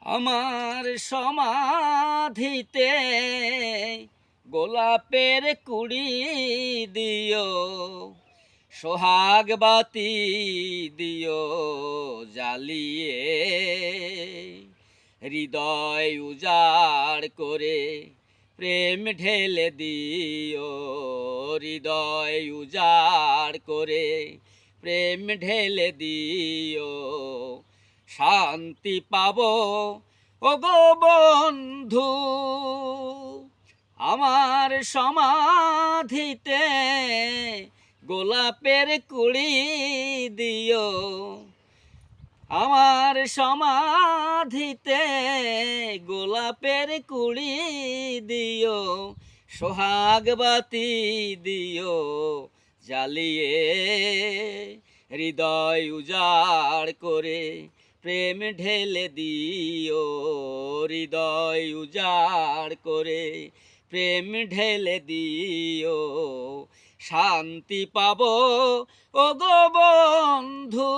আমার সমাধিতে গোলাপের কুড়ি দিও, সোহাগ বাতি দিও জ্বালিয়ে, হৃদয় উজাড় করে প্রেম ঢেলে দিও, হৃদয় উজাড় করে প্রেম ঢেলে দিও, শান্তি পাবো ও গো বন্ধু। আমার সমাধিতে গোলাপের কুড়ি দিও, আমার সমাধিতে গোলাপের কুড়ি দিও, সোহাগ বাতি দিও জ্বালিয়ে, হৃদয় উজাড় করে প্রেম ঢেলে দিও, হৃদয় উজাড় করে প্রেম ঢেলে দিও, শান্তি পাবো ও গো বন্ধু।